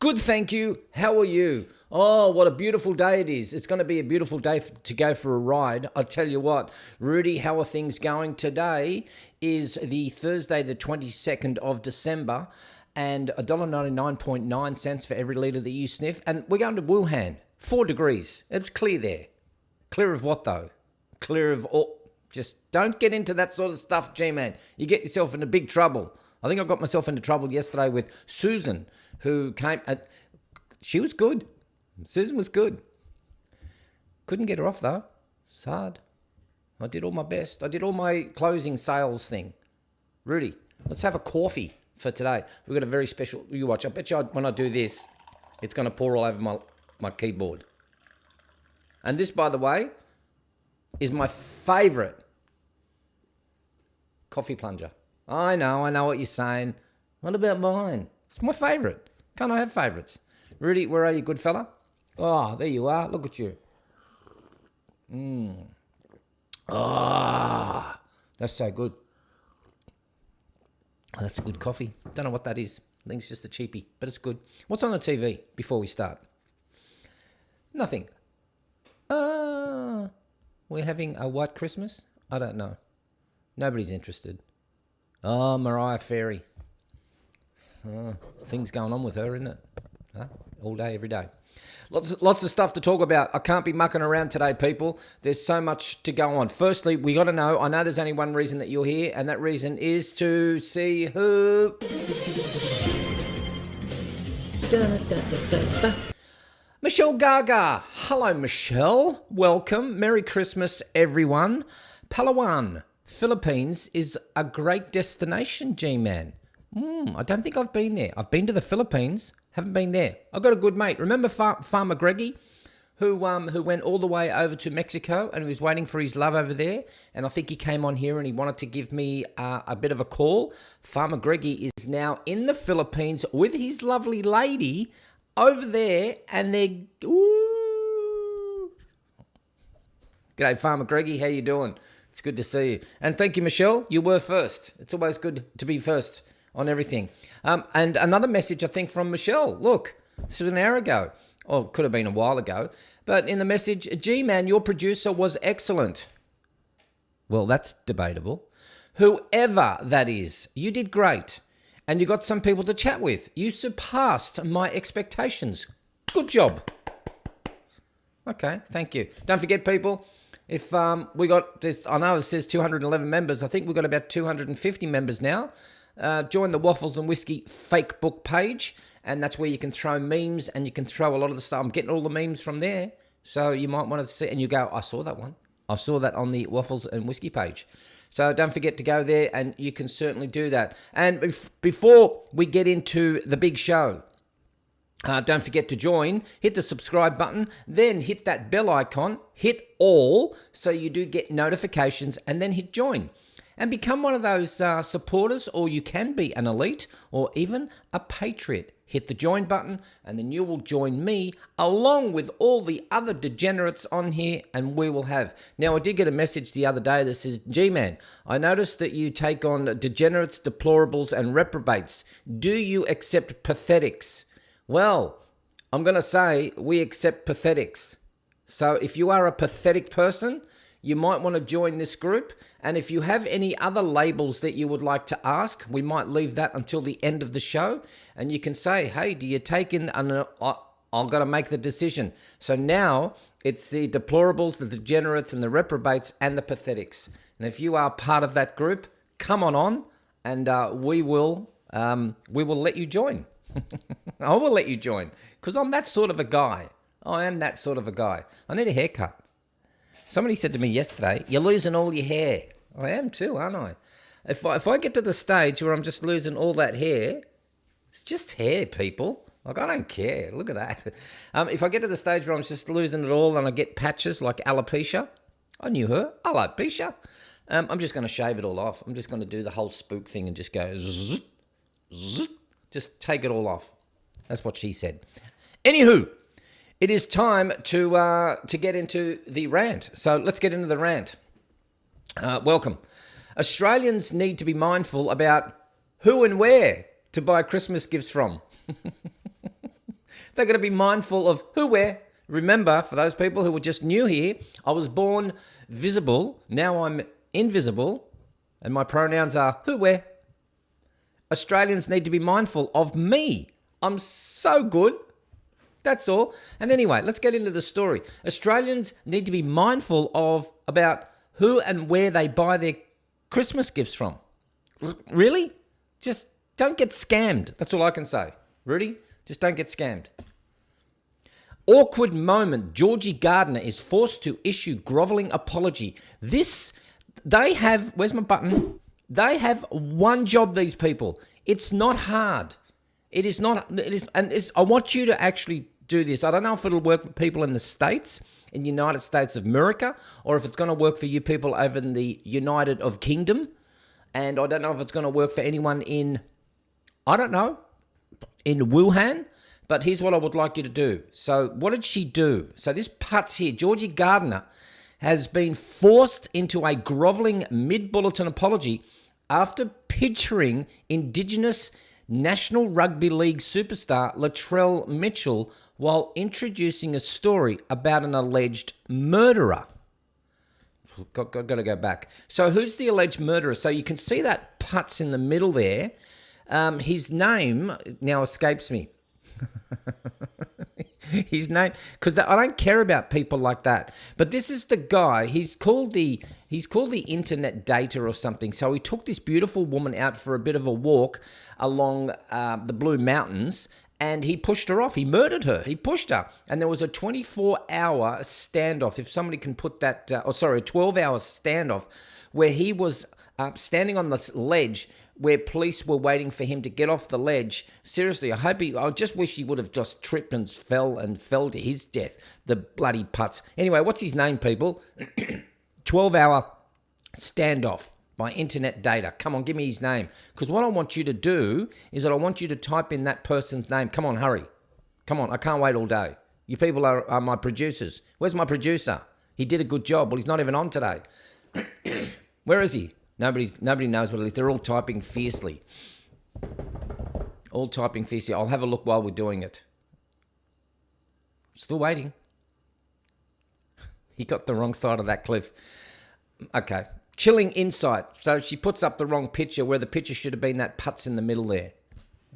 Good, thank you. How are you? Oh, what a beautiful day it is. It's going to be a beautiful day to go for a ride. I'll tell you what, Rudy, how are things going? Today is the Thursday, the 22nd of December, and $1.99.9 for every litre that you sniff. And we're going to Wuhan, 4 degrees. It's clear there. Clear of what, though? Clear of all... Just don't get into that sort of stuff, G-Man. You get yourself into big trouble. I think I got myself into trouble yesterday with Susan, who came... she was good. Susan was good. Couldn't get her off, though. It's hard. I did all my best. I did all my closing sales thing. Rudy, let's have a coffee for today. We've got a very special... You watch. I bet you when I do this, it's going to pour all over my keyboard. And this, by the way, is my favourite coffee plunger. I know what you're saying. What about mine? It's my favourite. Can't I have favourites? Rudy, where are you, good fella? Oh, there you are. Look at you. Ah, that's so good. Oh, that's a good coffee. Don't know what that is. I think it's just a cheapie, but it's good. What's on the TV before we start? Nothing. We're having a white Christmas? I don't know. Nobody's interested. Oh, Mariah Carey. Things going on with her, isn't it? Huh? All day, every day. Lots of stuff to talk about. I can't be mucking around today, people. There's so much to go on. Firstly, we got to know, I know there's only one reason that you're here, and that reason is to see who... Michelle Gaga. Hello, Michelle. Welcome. Merry Christmas, everyone. Palawan, Philippines is a great destination, G-Man. I don't think I've been there. I've been to the Philippines, haven't been there. I've got a good mate. Remember Farmer Greggy, who went all the way over to Mexico and he was waiting for his love over there? And I think he came on here and he wanted to give me a bit of a call. Farmer Greggy is now in the Philippines with his lovely lady over there, and they're... Ooh. G'day, Farmer Greggy. How you doing? It's good to see you. And thank you, Michelle. You were first. It's always good to be first on everything. And another message, I think, from Michelle. Look, this was an hour ago. Oh, it could have been a while ago. But in the message, G-Man, your producer was excellent. Well, that's debatable. Whoever that is, you did great. And you got some people to chat with. You surpassed my expectations. Good job. Okay, thank you. Don't forget, people, if we got this, I know it says 211 members. I think we've got about 250 members now. Join the Waffles and Whisky fake book page, and that's where you can throw memes and you can throw a lot of the stuff. I'm getting all the memes from there, so you might want to see, and you go, I saw that one. I saw that on the Waffles and Whisky page. So don't forget to go there, and you can certainly do that. And before we get into the big show, don't forget to join. Hit the subscribe button, then hit that bell icon, hit all, so you do get notifications, and then hit join. And become one of those supporters, or you can be an elite, or even a patriot. Hit the join button, and then you will join me along with all the other degenerates on here, and we will have. Now, I did get a message the other day that says, G-Man, I noticed that you take on degenerates, deplorables, and reprobates. Do you accept pathetics? Well, I'm going to say we accept pathetics. So if you are a pathetic person, you might want to join this group. And if you have any other labels that you would like to ask, we might leave that until the end of the show. And you can say, hey, do you take in... I've got to make the decision. So now it's the deplorables, the degenerates, and the reprobates, and the pathetics. And if you are part of that group, come on, and we will let you join. I will let you join, because I'm that sort of a guy. I am that sort of a guy. I need a haircut. Somebody said to me yesterday, you're losing all your hair. I am too, aren't I? If I get to the stage where I'm just losing all that hair, it's just hair, people. Like, I don't care. Look at that. If I get to the stage where I'm just losing it all and I get patches like alopecia, I knew her, alopecia. I'm just going to shave it all off. I'm just going to do the whole spook thing and just go zzz, zzz, just take it all off. That's what she said. Anywho, it is time to get into the rant. So let's get into the rant. Welcome. Australians need to be mindful about who and where to buy Christmas gifts from. They've got to be mindful of who, where. Remember, for those people who were just new here, I was born visible. Now I'm invisible. And my pronouns are who, where. Australians need to be mindful of me. I'm so good. That's all. And anyway, let's get into the story. Australians need to be mindful about who and where they buy their Christmas gifts from. Really? Just don't get scammed. That's all I can say. Rudy, just don't get scammed. Awkward moment. Georgie Gardner is forced to issue grovelling apology. Where's my button? They have one job, these people. It's not hard. I want you to actually do this. I don't know if it'll work for people in the States, in the United States of America, or if it's going to work for you people over in the United of Kingdom. And I don't know if it's going to work for anyone in Wuhan. But here's what I would like you to do. So what did she do? So this putz here, Georgie Gardner, has been forced into a grovelling mid-bulletin apology after picturing Indigenous National Rugby League superstar Latrell Mitchell while introducing a story about an alleged murderer. Got to go back. So who's the alleged murderer? So you can see that putz in the middle there. His name now escapes me. His name, because I don't care about people like that. But this is the guy. He's called the internet data or something. So he took this beautiful woman out for a bit of a walk along the Blue Mountains, and he pushed her off. He murdered her. He pushed her, and there was a 24-hour standoff. If somebody can put that, a 12-hour standoff, where he was standing on this ledge where police were waiting for him to get off the ledge. Seriously, I just wish he would have just tripped and fell to his death. The bloody putz. Anyway, what's his name, people? 12-hour standoff by internet data. Come on, give me his name. Because what I want you to do is that I want you to type in that person's name. Come on, hurry. Come on, I can't wait all day. You people are my producers. Where's my producer? He did a good job. Well, he's not even on today. Where is he? Nobody knows what it is. They're all typing fiercely. All typing fiercely. I'll have a look while we're doing it. Still waiting. He got the wrong side of that cliff. Okay. Chilling insight. So she puts up the wrong picture where the picture should have been that putz in the middle there.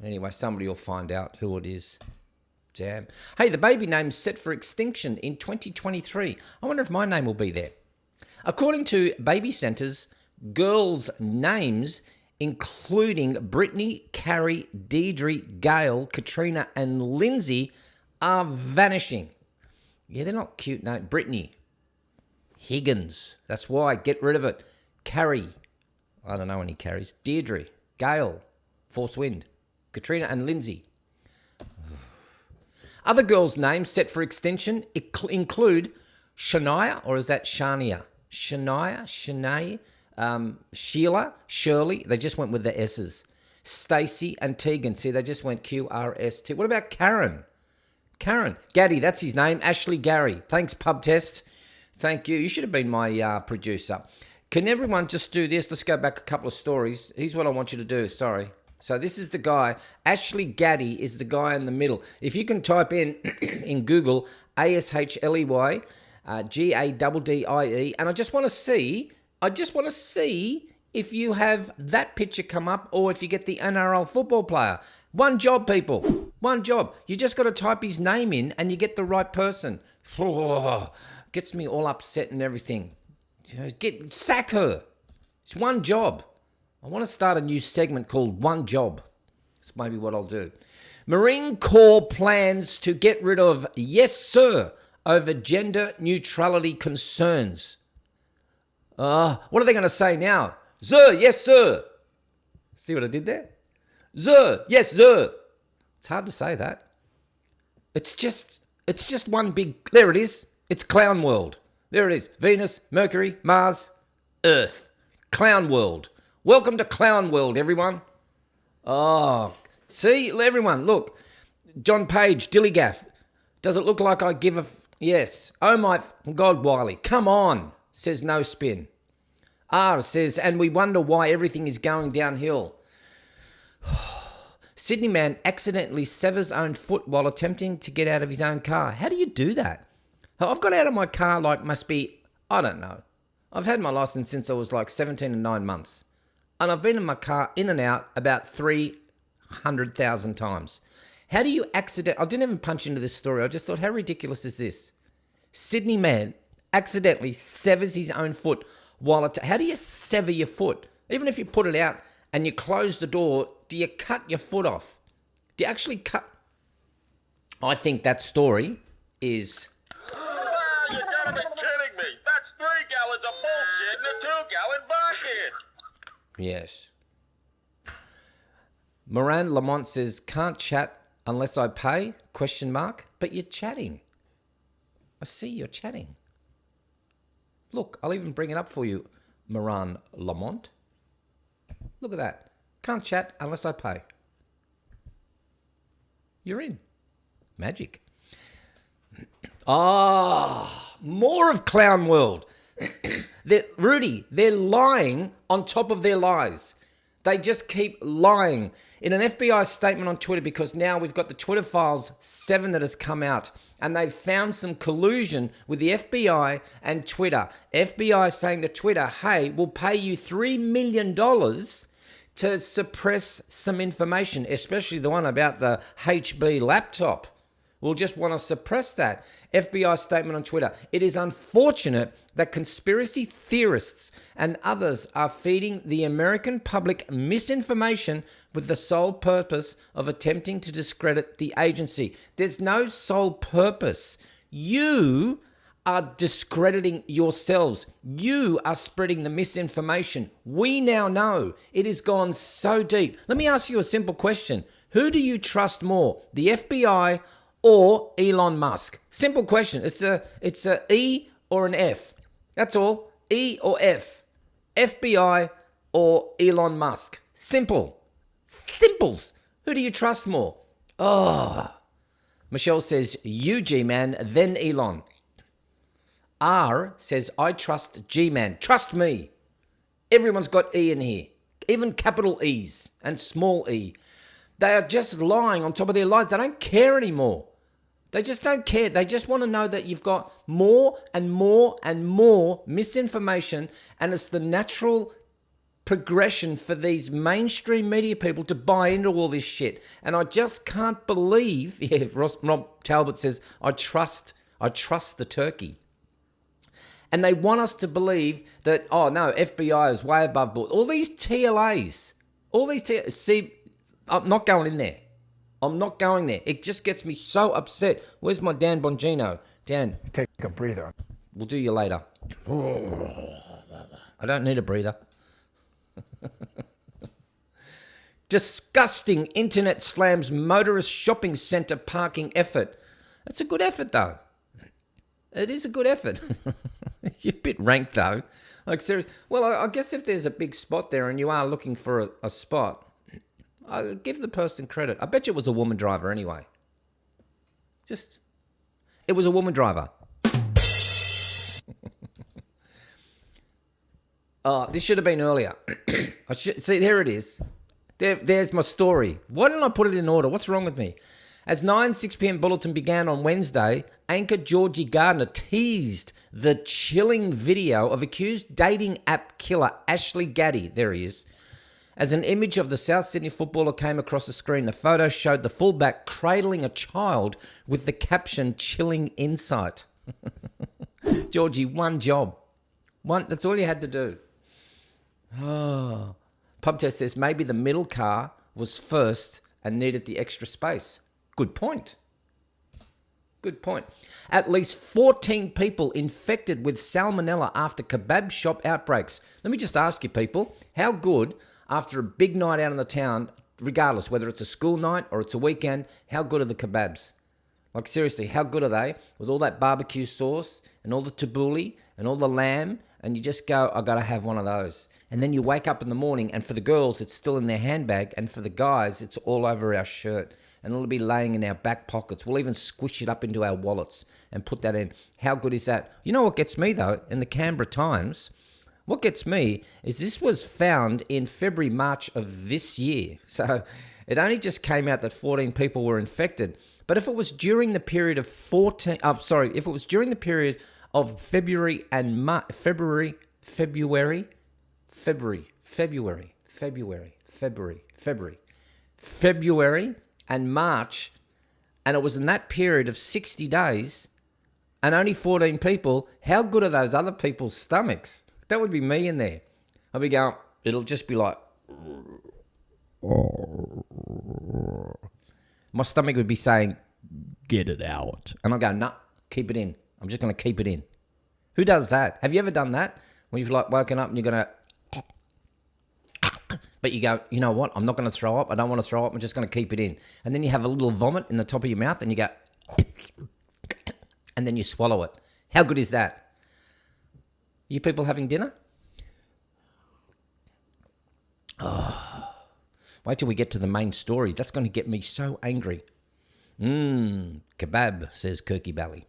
Anyway, somebody will find out who it is. Damn. Hey, the baby name's set for extinction in 2023. I wonder if my name will be there. According to Baby Centers, girls' names, including Brittany, Carrie, Deirdre, Gail, Katrina, and Lindsay, are vanishing. Yeah, they're not cute names. Brittany, Higgins, that's why. Get rid of it. Carrie, I don't know any Carries. Deirdre, Gail, Force Wind, Katrina, and Lindsay. Other girls' names set for extinction include Shania, or is that Shania? Shania, Sheila, Shirley, they just went with the S's. Stacy and Tegan, see, they just went QRST. What about Karen? Gaddy, that's his name. Ashley Gary. Thanks, Pub Test. Thank you. You should have been my producer. Can everyone just do this? Let's go back a couple of stories. Here's what I want you to do. Sorry. So this is the guy. Ashley Gaddy is the guy in the middle. If you can type in Google, ASHLEY, GADDIE, and I just want to see if you have that picture come up or if you get the NRL football player. One job, people. One job. You just got to type his name in and you get the right person. Oh, gets me all upset and everything. Sack her. It's one job. I want to start a new segment called One Job. That's maybe what I'll do. Marine Corps plans to get rid of yes, sir, over gender neutrality concerns. What are they going to say now? Sir, yes, sir. See what I did there? Sir, yes, sir. It's hard to say that. It's just one big, there it is. It's clown world. There it is. Venus, Mercury, Mars, Earth. Clown world. Welcome to clown world, everyone. Oh, see, everyone, look. John Page, Dillygaff. Does it look like I give a... Yes. Oh, my God, Wiley. Come on, says No Spin. R says, and we wonder why everything is going downhill. Sydney man accidentally severs own foot while attempting to get out of his own car. How do you do that? I've got out of my car must be, I don't know. I've had my license since I was 17 and 9 months. And I've been in my car in and out about 300,000 times. How do you I didn't even punch into this story. I just thought, how ridiculous is this? Sydney man accidentally severs his own foot how do you sever your foot? Even if you put it out and you close the door, do you cut your foot off? Do you actually cut? I think that story is... You gotta be kidding me. That's 3 gallons of bullshit in a 2-gallon bucket. Yes. Moran Lamont says, can't chat unless I pay? ? But you're chatting. I see you're chatting. Look, I'll even bring it up for you, Moran Lamont. Look at that. Can't chat unless I pay. You're in. Magic. More of Clown World. Rudy, they're lying on top of their lies. They just keep lying. In an FBI statement on Twitter, because now we've got the Twitter Files 7 that has come out, and they've found some collusion with the FBI and Twitter. FBI saying to Twitter, hey, we'll pay you $3 million to suppress some information, especially the one about the HB laptop. We'll just want to suppress that. FBI statement on Twitter. It is unfortunate that conspiracy theorists and others are feeding the American public misinformation with the sole purpose of attempting to discredit the agency. There's no sole purpose. You are discrediting yourselves. You are spreading the misinformation. We now know it has gone so deep. Let me ask you a simple question. Who do you trust more, the FBI or Elon Musk? Simple question. It's a E or an F. That's all. E or F. FBI or Elon Musk. Simple. Simples. Who do you trust more? Oh. Michelle says, you G-Man, then Elon. R says, I trust G-Man. Trust me. Everyone's got E in here. Even capital E's and small e. They are just lying on top of their lies. They don't care anymore. They just don't care. They just want to know that you've got more and more and more misinformation, and it's the natural progression for these mainstream media people to buy into all this shit. And I just can't believe, Rob Talbot says, I trust the turkey. And they want us to believe that, oh no, FBI is way above board. All these TLAs, see, I'm not going in there. I'm not going there. It just gets me so upset. Where's my Dan Bongino? Dan. Take a breather. We'll do you later. I don't need a breather. Disgusting internet slams motorist shopping centre parking effort. That's a good effort though. It is a good effort. You're a bit rank though. Like serious. Well, I guess if there's a big spot there and you are looking for a spot, I'll give the person credit. I bet you it was a woman driver anyway. It was a woman driver. This should have been earlier. See, there it is. There's my story. Why didn't I put it in order? What's wrong with me? As 6 p.m. bulletin began on Wednesday, anchor Georgie Gardner teased the chilling video of accused dating app killer Ashley Gaddy. There he is. As an image of the South Sydney footballer came across the screen, the photo showed the fullback cradling a child with the caption, chilling insight. Georgie, one job. That's all you had to do. Oh. Pub test says maybe the middle car was first and needed the extra space. Good point. Good point. At least 14 people infected with salmonella after kebab shop outbreaks. Let me just ask you people, how good, after a big night out in the town, regardless whether it's a school night or it's a weekend, how good are the kebabs? Like seriously, how good are they? With all that barbecue sauce and all the tabbouleh and all the lamb, and you just go, I gotta have one of those. And then you wake up in the morning, and for the girls, it's still in their handbag, and for the guys, it's all over our shirt. And it'll be laying in our back pockets. We'll even squish it up into our wallets and put that in. How good is that? You know what gets me, though? In the Canberra Times, what gets me is this was found in February, March of this year. So It only just came out that 14 people were infected. But if it was during the period of if it was during the period of February and February and March, and it was in that period of 60 days and only 14 people, how good are those other people's stomachs? That would be me in there. I'd be going, it'll just be like, my stomach would be saying, get it out. And I go, no, keep it in. I'm just going to keep it in. Who does that? Have you ever done that? When you've like woken up and you're going to, but you go, you know what? I'm not going to throw up. I don't want to throw up. I'm just going to keep it in. And then you have a little vomit in the top of your mouth and you go, and then you swallow it. How good is that? You people having dinner? Oh, wait till we get to the main story. That's going to get me so angry. Kebab, says Kirky Bally.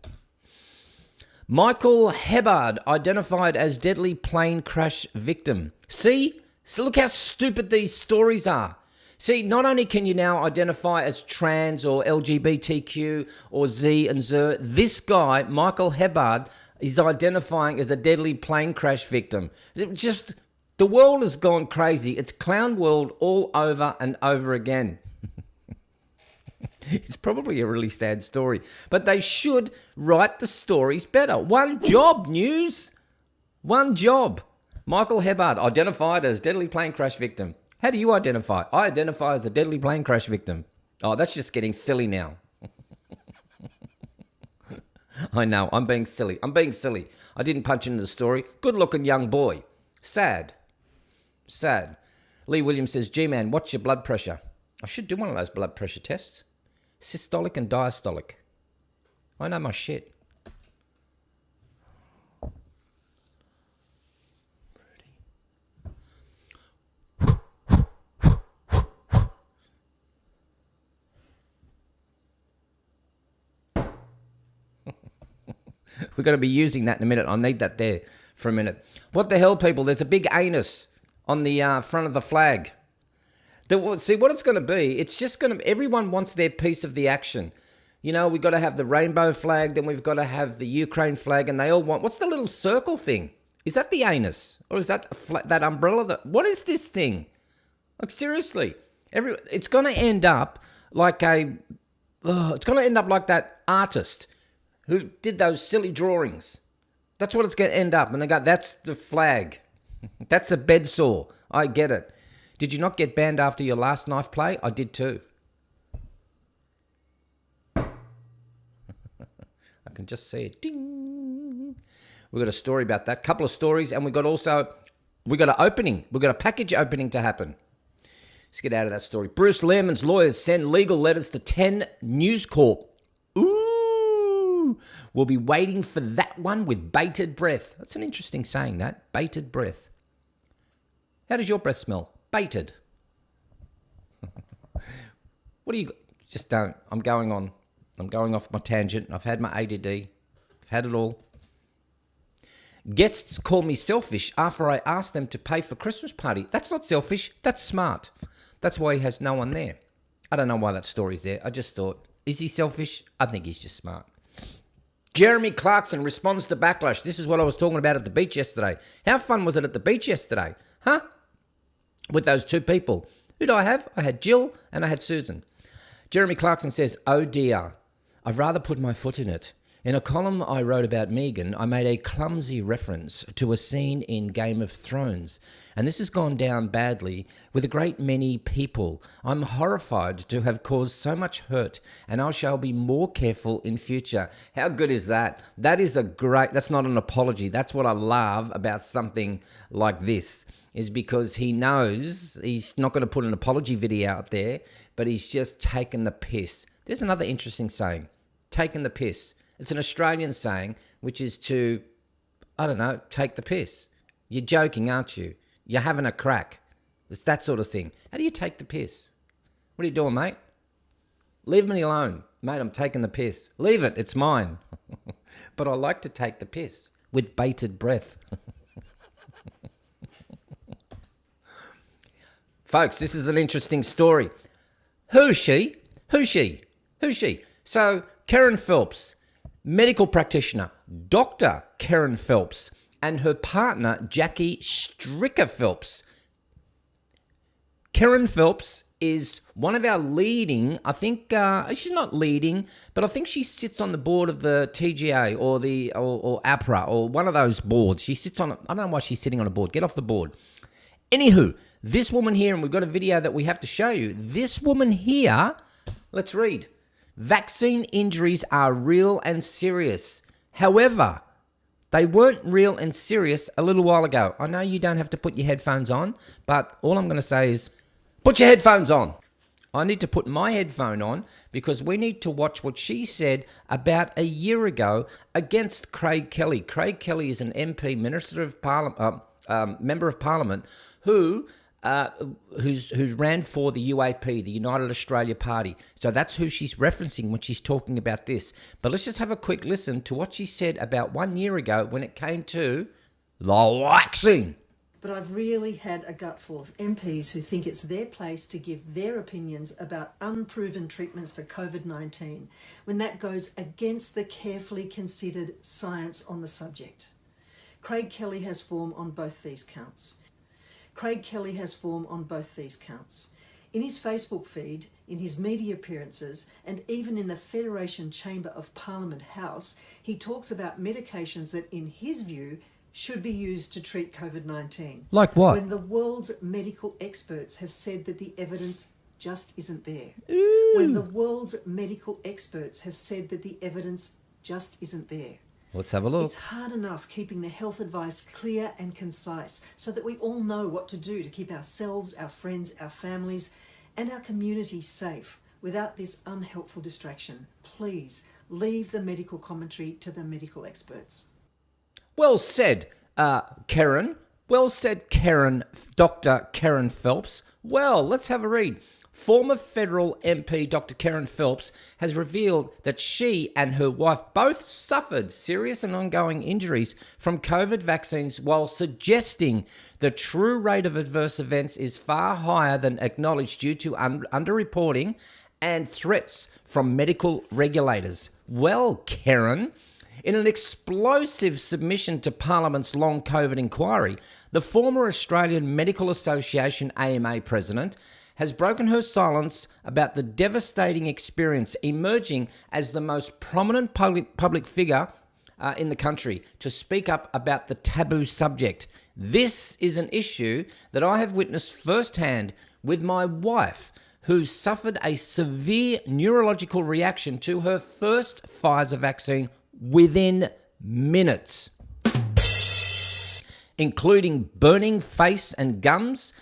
Michael Hebbard identified as deadly plane crash victim. See? So look how stupid these stories are. See, not only can you now identify as trans or LGBTQ or Z and Zer, this guy, Michael Hebbard, is identifying as a deadly plane crash victim. Just, the world has gone crazy. It's clown world all over and over again. It's probably a really sad story, but they should write the stories better. One job, news. One job. Michael Hebbard, identified as deadly plane crash victim. How do you identify? I identify as a deadly plane crash victim. Oh, that's just getting silly now. I know, I'm being silly. I didn't punch into the story. Good-looking young boy. Sad. Lee Williams says, G-Man, what's your blood pressure? I should do one of those blood pressure tests. Systolic and diastolic. I know my shit. We're going to be using that in a minute. I need that there for a minute. What the hell, people? There's a big anus on the front of the flag. See, what it's going to be, it's just going to, everyone wants their piece of the action. You know, we've got to have the rainbow flag, then we've got to have the Ukraine flag, and they all want, what's the little circle thing? Is that the anus? Or is that that umbrella? What is this thing? Like, seriously. It's going to end up like it's going to end up like that artist who did those silly drawings. That's what it's going to end up. And they go, that's the flag. That's a bed saw. I get it. Did you not get banned after your last knife play? I did too. I can just see it. Ding. We've got a story about that. Couple of stories. And we got an opening. We've got a package opening to happen. Let's get out of that story. Bruce Lehrmann's lawyers send legal letters to 10 News Corp. Ooh. We'll be waiting for that one with bated breath. That's an interesting saying, that. Bated breath. How does your breath smell? Baited. What do you... Just don't. I'm going off my tangent. I've had my ADD. I've had it all. Guests call me selfish after I ask them to pay for Christmas party. That's not selfish. That's smart. That's why he has no one there. I don't know why that story's there. I just thought, is he selfish? I think he's just smart. Jeremy Clarkson responds to backlash. This is what I was talking about at the beach yesterday. How fun was it at the beach yesterday? Huh? With those two people. Who did I have? I had Jill and I had Susan. Jeremy Clarkson says, oh dear, I've rather put my foot in it. In a column I wrote about Megan, I made a clumsy reference to a scene in Game of Thrones, and this has gone down badly with a great many people. I'm horrified to have caused so much hurt, and I shall be more careful in future. How good is that? That's not an apology. That's what I love about something like this, is because he knows he's not going to put an apology video out there, but he's just taken the piss. There's another interesting saying, taken the piss. It's an Australian saying, which is to, I don't know, take the piss. You're joking, aren't you? You're having a crack. It's that sort of thing. How do you take the piss? What are you doing, mate? Leave me alone. Mate, I'm taking the piss. Leave it, it's mine. But I like to take the piss with bated breath. Folks, this is an interesting story. Who's she? Who's she? Who's she? So, Karen Phelps, medical practitioner, Dr. Karen Phelps, and her partner, Jackie Stricker Phelps. Karen Phelps is one of our leading, I think, she's not leading, but I think she sits on the board of the TGA or APRA or one of those boards. She sits on, I don't know why she's sitting on a board. Get off the board. Anywho, this woman here, and we've got a video that we have to show you. This woman here, let's read. Vaccine injuries are real and serious. However, they weren't real and serious a little while ago. I know you don't have to put your headphones on, but all I'm going to say is put your headphones on. I need to put my headphone on because we need to watch what she said about a year ago against Craig Kelly. Craig Kelly is an MP, Minister of Parliament, Member of Parliament, who's ran for the UAP, the United Australia Party. So that's who she's referencing when she's talking about this. But let's just have a quick listen to what she said about 1 year ago when it came to the vaccine. But I've really had a gutful of MPs who think it's their place to give their opinions about unproven treatments for COVID-19 when that goes against the carefully considered science on the subject. Craig Kelly has form on both these counts. In his Facebook feed, in his media appearances, and even in the Federation Chamber of Parliament House, he talks about medications that, in his view, should be used to treat COVID-19. Like what? When the world's medical experts have said that the evidence just isn't there. Let's have a look. It's hard enough keeping the health advice clear and concise so that we all know what to do to keep ourselves, our friends, our families, and our communities safe without this unhelpful distraction. Please leave the medical commentary to the medical experts. Well said, Karen. Well said, Karen, Dr. Karen Phelps. Well, let's have a read. Former federal MP Dr. Karen Phelps has revealed that she and her wife both suffered serious and ongoing injuries from COVID vaccines while suggesting the true rate of adverse events is far higher than acknowledged due to underreporting and threats from medical regulators. Well, Karen, in an explosive submission to Parliament's long COVID inquiry, the former Australian Medical Association AMA president has broken her silence about the devastating experience, emerging as the most prominent public figure in the country to speak up about the taboo subject. This is an issue that I have witnessed firsthand with my wife, who suffered a severe neurological reaction to her first Pfizer vaccine within minutes, including burning face and gums,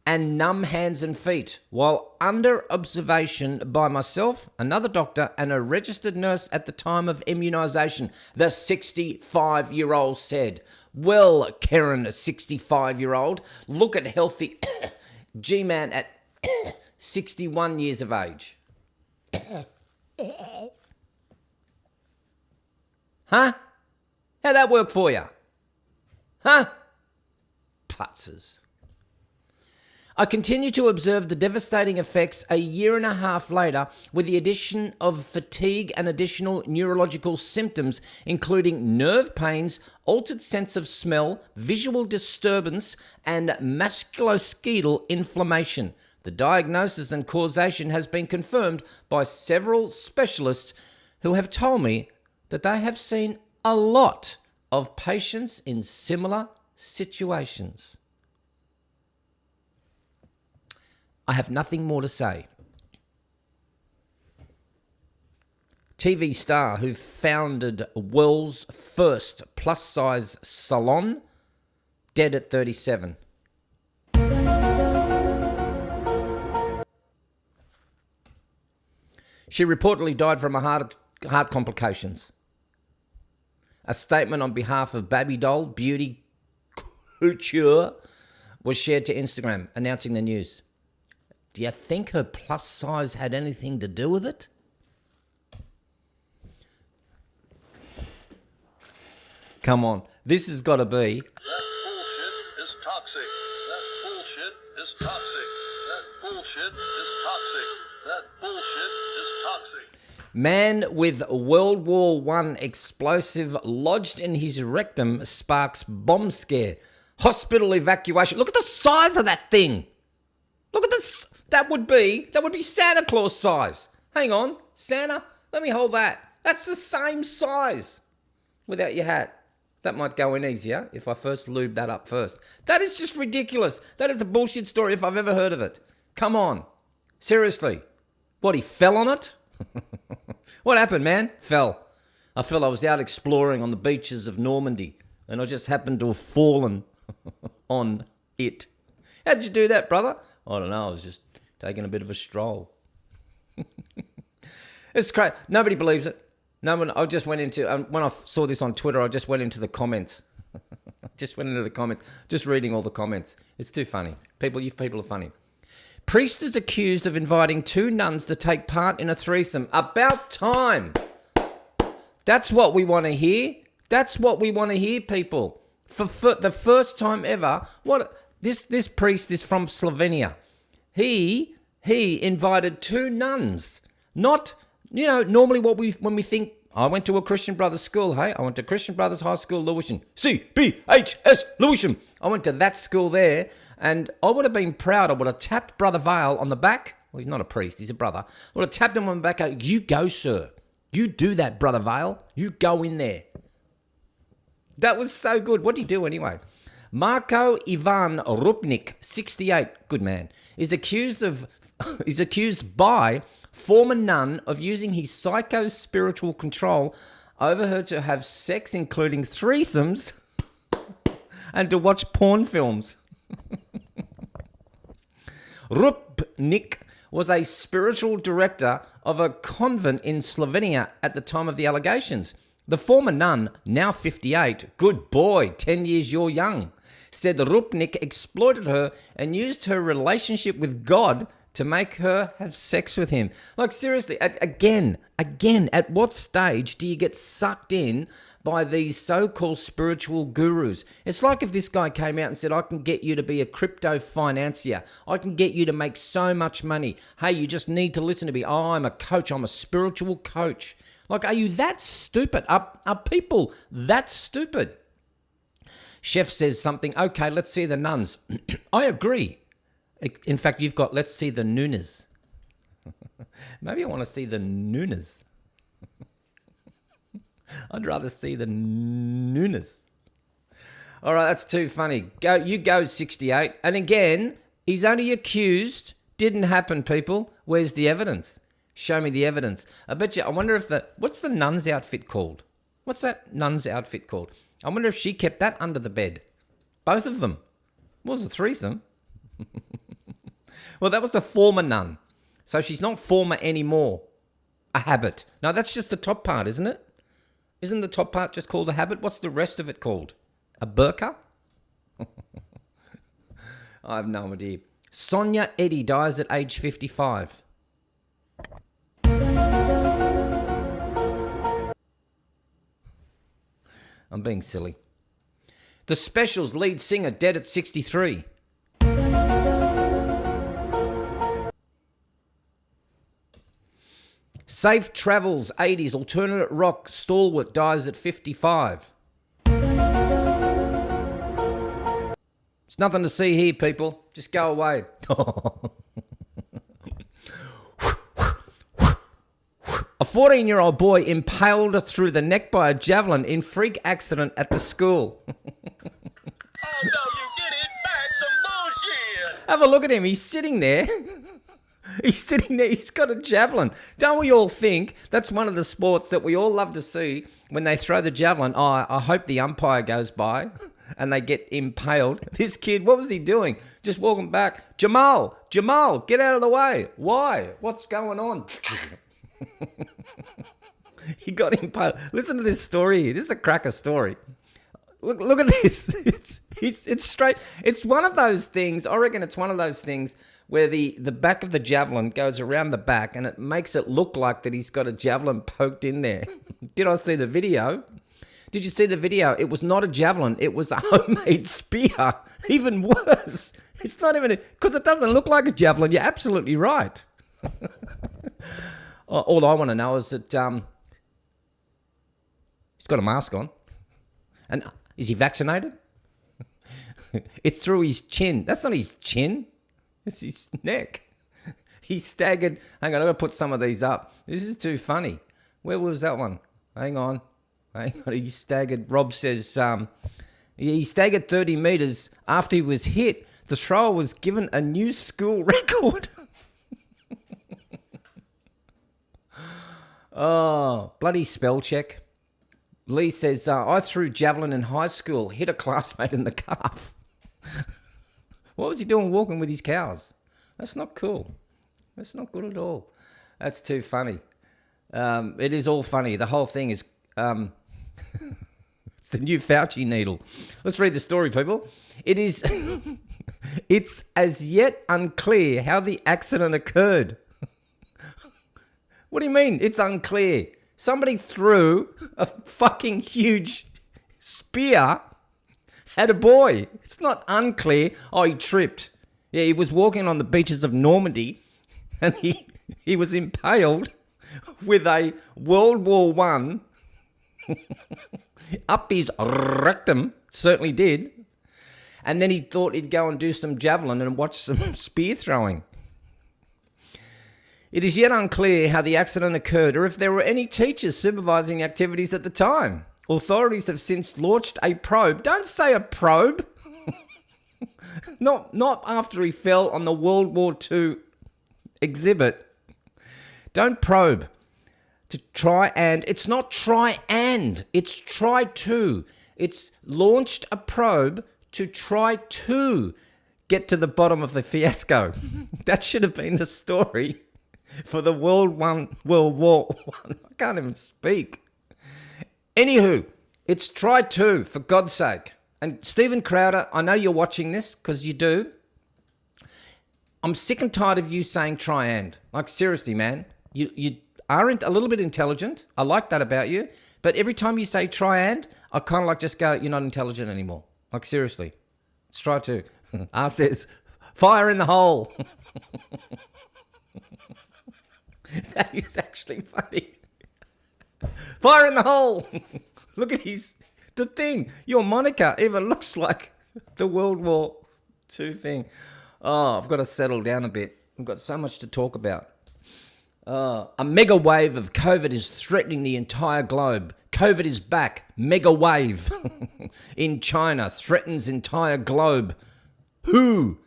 and numb hands and feet, while under observation by myself, another doctor, and a registered nurse at the time of immunisation, the 65-year-old said. Well, Karen, a 65-year-old, look at healthy G-man at 61 years of age. Huh? How'd that work for you? Huh? Putzers. I continue to observe the devastating effects a year and a half later with the addition of fatigue and additional neurological symptoms, including nerve pains, altered sense of smell, visual disturbance, and musculoskeletal inflammation. The diagnosis and causation has been confirmed by several specialists who have told me that they have seen a lot of patients in similar situations. I have nothing more to say. TV star who founded world's first plus-size salon, dead at 37. She reportedly died from heart complications. A statement on behalf of Baby Doll Beauty Couture was shared to Instagram announcing the news. Do you think her plus size had anything to do with it? Come on, this has got to be. That bullshit is toxic. That bullshit is is toxic. That bullshit is toxic. That bullshit is toxic. Man with World War I explosive lodged in his rectum sparks bomb scare. Hospital evacuation. Look at the size of that thing. Look at this. That would be Santa Claus size. Hang on, Santa, let me hold that. That's the same size without your hat. That might go in easier if I first lube that up first. That is just ridiculous. That is a bullshit story if I've ever heard of it. Come on. Seriously. What, he fell on it? What happened, man? Fell. I was out exploring on the beaches of Normandy and I just happened to have fallen on it. How'd you do that, brother? I don't know. I was just taking a bit of a stroll. It's crazy. Nobody believes it. No one. I just went into, when I saw this on Twitter, I just went into the comments. Just reading all the comments. It's too funny. You people are funny. Priest is accused of inviting 2 nuns to take part in a threesome. About time. That's what we want to hear. That's what we want to hear, people. For the first time ever, this priest is from Slovenia. He invited 2 nuns. Not, normally when we think, I went to a Christian Brothers school, hey? I went to Christian Brothers High School, Lewisham. CBHS, Lewisham. I went to that school there, and I would have been proud. I would have tapped Brother Vale on the back. Well, he's not a priest, he's a brother. I would have tapped him on the back. You go, sir. You do that, Brother Vale. You go in there. That was so good. What did he do anyway? Marko Ivan Rupnik, 68, good man, is accused by former nun of using his psycho-spiritual control over her to have sex, including threesomes, and to watch porn films. Rupnik was a spiritual director of a convent in Slovenia at the time of the allegations. The former nun, now 58, good boy, 10 years you're young, said Rupnik exploited her and used her relationship with God to make her have sex with him. Like, seriously, again, at what stage do you get sucked in by these so-called spiritual gurus? It's like if this guy came out and said, I can get you to be a crypto financier. I can get you to make so much money. Hey, you just need to listen to me. Oh, I'm a coach. I'm a spiritual coach. Like, are you that stupid? Are people that stupid? Chef says something. Okay, let's see the nuns. I agree. In fact, you've got, let's see the Nunas. Maybe I want to see the Nunas. I'd rather see the Nunas. All right, that's too funny. You go, 68. And again, he's only accused. Didn't happen, people. Where's the evidence? Show me the evidence. I wonder if what's the nun's outfit called? What's that nun's outfit called? I wonder if she kept that under the bed. Both of them. What was a threesome? Well, that was a former nun. So she's not former anymore. A habit. No, that's just the top part, isn't it? Isn't the top part just called a habit? What's the rest of it called? A burqa? I have no idea. Sonia Eddy dies at age 55. I'm being silly. The Specials lead singer dead at 63. Safe Travels 80s alternate rock stalwart dies at 55. It's nothing to see here, people. Just go away. A 14-year-old boy impaled through the neck by a javelin in freak accident at the school. Oh, no, you did it. That's some bullshit. Have a look at him. He's sitting there. He's got a javelin. Don't we all think that's one of the sports that we all love to see when they throw the javelin? Oh, I hope the umpire goes by and they get impaled. This kid, what was he doing? Just walking back. Jamal, get out of the way. Why? What's going on? He got impaled. Listen to this story here. This is a cracker story. Look at this. It's straight. It's one of those things. I reckon it's one of those things where the back of the javelin goes around the back and it makes it look like that he's got a javelin poked in there. Did I see the video? Did you see the video? It was not a javelin. It was a homemade spear. Even worse. It's not even, because it doesn't look like a javelin. You're absolutely right. All I want to know is that he's got a mask on. And is he vaccinated? It's through his chin. That's not his chin. It's his neck. He staggered. Hang on, I'm going to put some of these up. This is too funny. Where was that one? Hang on. He staggered. Rob says he staggered 30 metres after he was hit. The thrower was given a new school record. Oh, bloody spell check. Lee says, I threw javelin in high school, hit a classmate in the calf. What was he doing walking with his cows? That's not cool. That's not good at all. That's too funny. It is all funny. The whole thing is... it's the new Fauci needle. Let's read the story, people. It is... It's as yet unclear how the accident occurred. What do you mean? It's unclear. Somebody threw a fucking huge spear at a boy. It's not unclear. Oh, he tripped. Yeah, he was walking on the beaches of Normandy and he was impaled with a World War One up his rectum. Certainly did. And then he thought he'd go and do some javelin and watch some spear throwing. It is yet unclear how the accident occurred or if there were any teachers supervising activities at the time. Authorities have since launched a probe. Don't say a probe. Not after he fell on the World War II exhibit. Don't probe. To try and... It's not try and. It's try to. It's launched a probe to try to get to the bottom of the fiasco. That should have been the story for the World War I. I can't even speak. Anywho, it's try to, for God's sake. And Stephen Crowder, I know you're watching this because you do. I'm sick and tired of you saying try and. Like, seriously, man. You aren't a little bit intelligent. I like that about you. But every time you say try and, I kind of like just go, you're not intelligent anymore. Like, seriously. Let's try to. R says, fire in the hole. That is actually funny. Fire in the hole. Look at the thing. Your moniker even looks like the World War II thing. Oh, I've got to settle down a bit. I've got so much to talk about. A mega wave of COVID is threatening the entire globe. COVID is back. Mega wave in China threatens entire globe. Who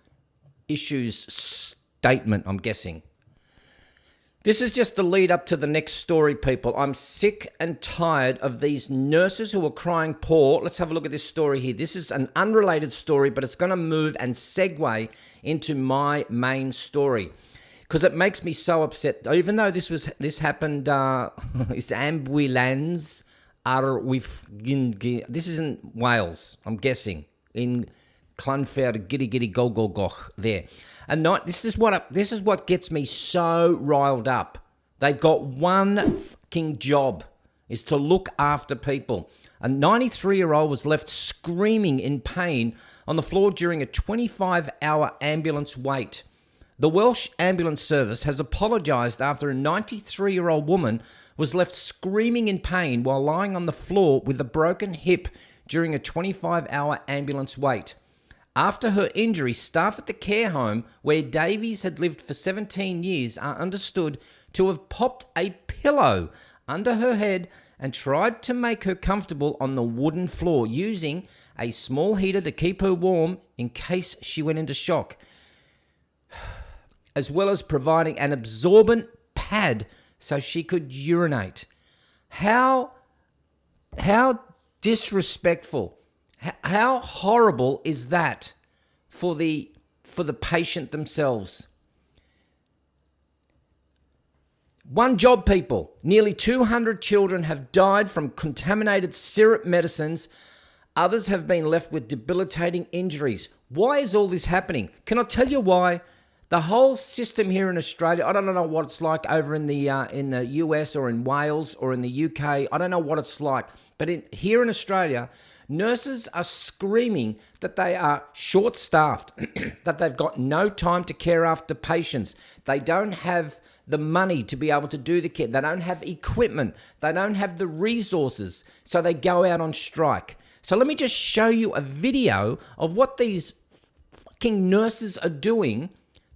issues statement, I'm guessing. This is just the lead up to the next story, people. I'm sick and tired of these nurses who are crying poor. Let's have a look at this story here. This is an unrelated story, but it's going to move and segue into my main story because it makes me so upset. Even though this happened, this ambulance are with this is in Wales, I'm guessing, in Clonfair, giddy go there. And this is what gets me so riled up. They've got one fucking job, is to look after people. A 93-year-old was left screaming in pain on the floor during a 25-hour ambulance wait. The Welsh Ambulance Service has apologised after a 93-year-old woman was left screaming in pain while lying on the floor with a broken hip during a 25-hour ambulance wait. After her injury, staff at the care home where Davies had lived for 17 years are understood to have popped a pillow under her head and tried to make her comfortable on the wooden floor using a small heater to keep her warm in case she went into shock, as well as providing an absorbent pad so she could urinate. How disrespectful. How horrible is that for the patient themselves? One job, people. Nearly 200 children have died from contaminated syrup medicines. Others have been left with debilitating injuries. Why is all this happening? Can I tell you why? The whole system here in Australia, I don't know what it's like over in the US or in Wales or in the UK. I don't know what it's like. But here in Australia, nurses are screaming that they are short-staffed, that they've got no time to care after patients. They don't have the money to be able to do the care. They don't have equipment. They don't have the resources. So they go out on strike. So let me just show you a video of what these fucking nurses are doing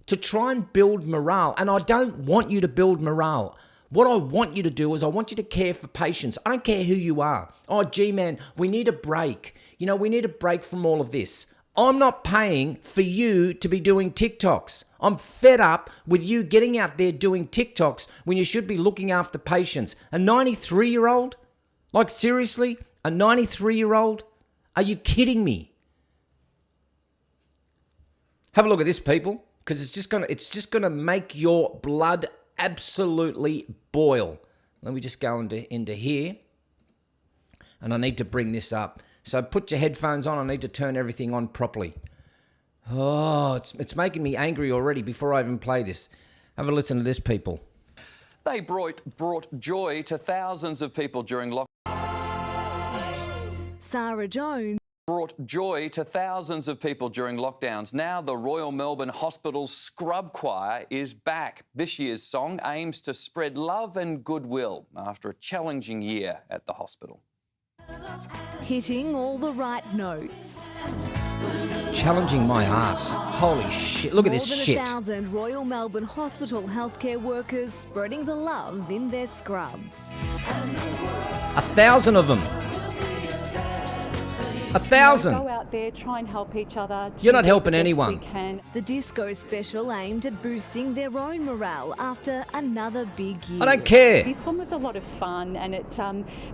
to try and build morale. And I don't want you to build morale. What I want you to do is I want you to care for patients. I don't care who you are. Oh, gee, man, we need a break. You know, we need a break from all of this. I'm not paying for you to be doing TikToks. I'm fed up with you getting out there doing TikToks when you should be looking after patients. A 93-year-old? Like, seriously? A 93-year-old? Are you kidding me? Have a look at this, people. Because it's just gonna make your blood absolutely boil. Let me just go into here, and I need to bring this up. So put your headphones on. I need to turn everything on properly. Oh, it's making me angry already before I even play this. Have a listen to this, people. They brought joy to thousands of people during Sarah Jones brought joy to thousands of people during lockdowns. Now the Royal Melbourne Hospital's Scrub Choir is back. This year's song aims to spread love and goodwill after a challenging year at the hospital. hitting all the right notes. Challenging my ass. Holy shit. Look at this shit. More than 1,000 Royal Melbourne Hospital healthcare workers spreading the love in their scrubs. 1,000 of them. 1,000. Go out there, try and help each other. You're not helping anyone. The disco special aimed at boosting their own morale after another big year. I don't care. This one was a lot of fun, and it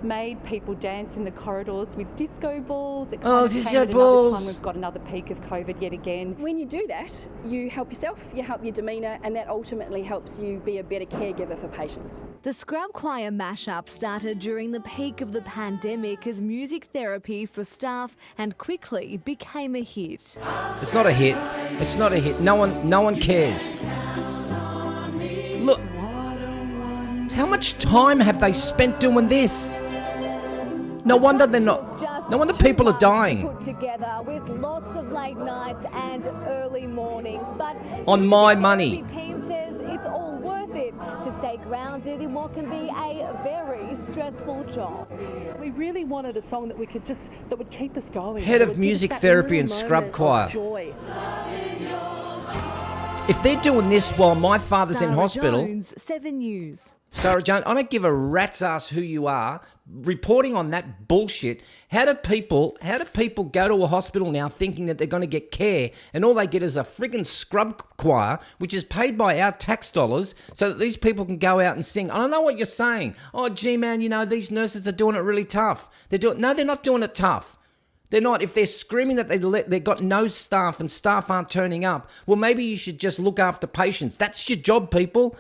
made people dance in the corridors with disco balls. It kind of disco came at balls. another time we've got another peak of COVID yet again. When you do that, you help yourself, you help your demeanour, and that ultimately helps you be a better caregiver for patients. The Scrub Choir mashup started during the peak of the pandemic as music therapy for staff and quickly became a hit. It's not a hit. It's not a hit. No one cares. Look. How much time have they spent doing this? No wonder they're not. No wonder people are dying. Put together with lots of late nights and early mornings, but On my money. The team says it's all worth it to stay grounded in what can be a very stressful job. We really wanted a song that would keep us going. Head that of would give music us that therapy little and scrub moment of choir. Joy. If they're doing this while my father's in Sarah hospital, Jones, 7 News. Sarah Jones, I don't give a rat's ass who you are, reporting on that bullshit. How do people go to a hospital now thinking that they're going to get care, and all they get is a friggin' scrub choir, which is paid by our tax dollars, so that these people can go out and sing? I don't know what you're saying. Oh, gee, man, these nurses are doing it really tough. No, they're not doing it tough. They're not. If they're screaming that they've got no staff and staff aren't turning up, well, maybe you should just look after patients. That's your job, people.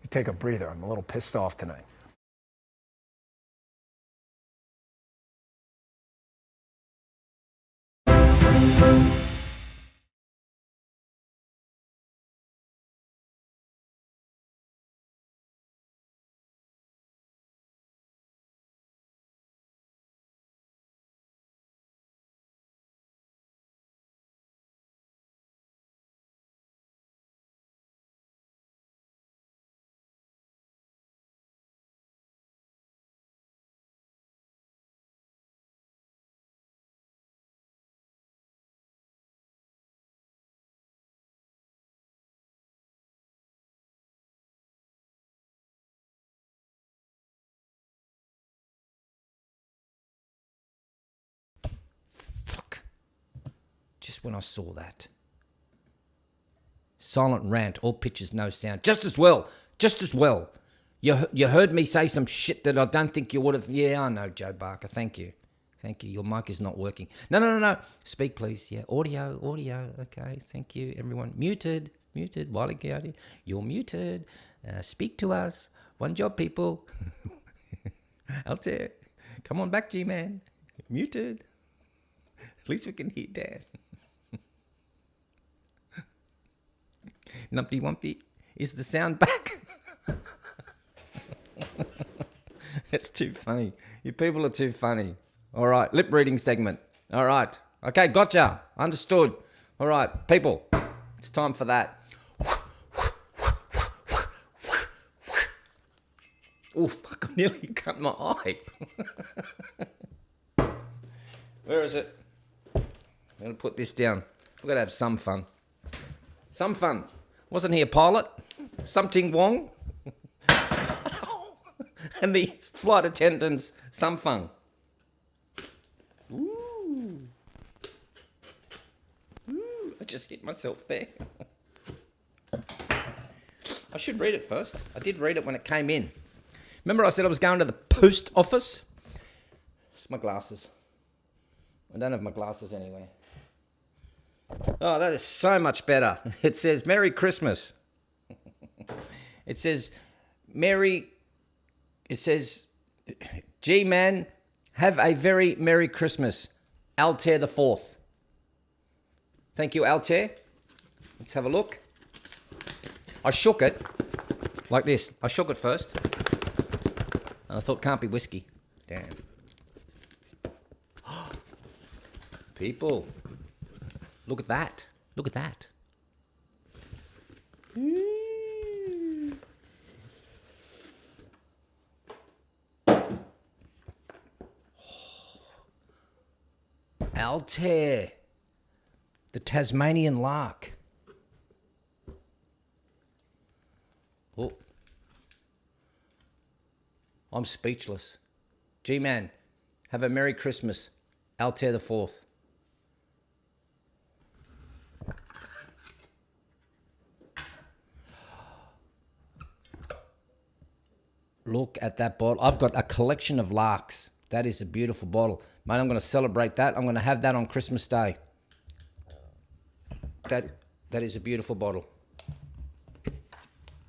Take a breather. I'm a little pissed off tonight. Fuck. Just when I saw that. Silent rant, all pictures, no sound. Just as well. You heard me say some shit that I don't think you would have. Yeah, I know, Joe Barker. Thank you. Thank you. Your mic is not working. No. Speak, please. Yeah, audio. Okay, thank you, everyone. Muted. Wiley Coyote, you're muted. Speak to us. One job, people. Out there. Come on back, G-Man. Muted. At least we can hear Dan. Numpty Wumpty. Is the sound back? It's too funny. You people are too funny. All right, lip reading segment. All right. Okay, gotcha. Understood. All right, people. It's time for that. Oh, fuck, I nearly cut my eye. Where is it? I'm going to put this down. We've got to have some fun. Some fun. Wasn't he a pilot? Something Wong? And the flight attendants, some fun. Ooh. I just hit myself there. I should read it first. I did read it when it came in. Remember I said I was going to the post office? It's my glasses. I don't have my glasses anywhere. Oh, that is so much better. It says, Merry Christmas. It says, G-Man, have a very Merry Christmas. Altair the 4th. Thank you, Altair. Let's have a look. I shook it like this. I shook it first. And I thought, can't be whiskey. Damn. People, look at that. Look at that. Altair, the Tasmanian lark. Oh, I'm speechless. G-Man, have a Merry Christmas. Altair the 4th. Look at that bottle. I've got a collection of larks. That is a beautiful bottle. Mate, I'm going to celebrate that. I'm going to have that on Christmas Day. That is a beautiful bottle.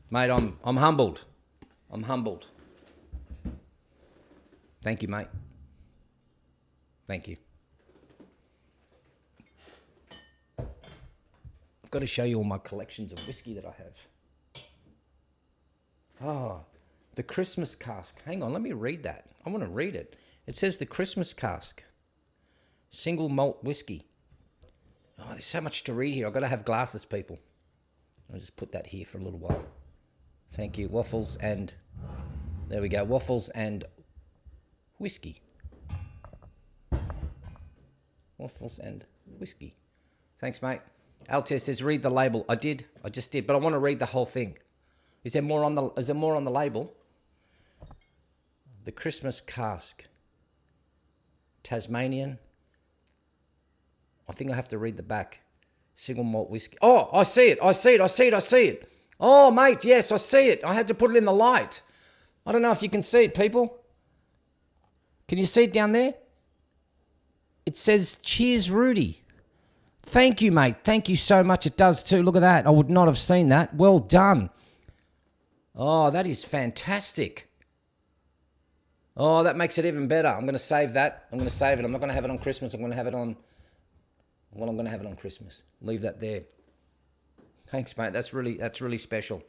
Mate, I'm humbled. I'm humbled. Thank you, mate. Thank you. I've got to show you all my collections of whiskey that I have. Oh, the Christmas cask. Hang on, let me read that. I want to read it. It says the Christmas cask. Single malt whiskey. Oh, there's so much to read here. I've got to have glasses, people. I'll just put that here for a little while. Thank you. Waffles and... There we go. Waffles and whiskey. Waffles and whiskey. Thanks, mate. Altair says, read the label. I did. I just did. But I want to read the whole thing. Is there more on the label? The Christmas cask. Tasmanian. I think I have to read the back. Single malt whiskey. Oh, I see it. Oh, mate, yes, I see it. I had to put it in the light. I don't know if you can see it, people. Can you see it down there? It says, cheers, Rudy. Thank you, mate. Thank you so much. It does too. Look at that. I would not have seen that. Well done. Oh, that is fantastic. Oh, that makes it even better. I'm going to save that. I'm going to save it. I'm not going to have it on Christmas. I'm going to have it on... Well, I'm going to have it on Christmas. Leave that there. Thanks, mate. That's really special.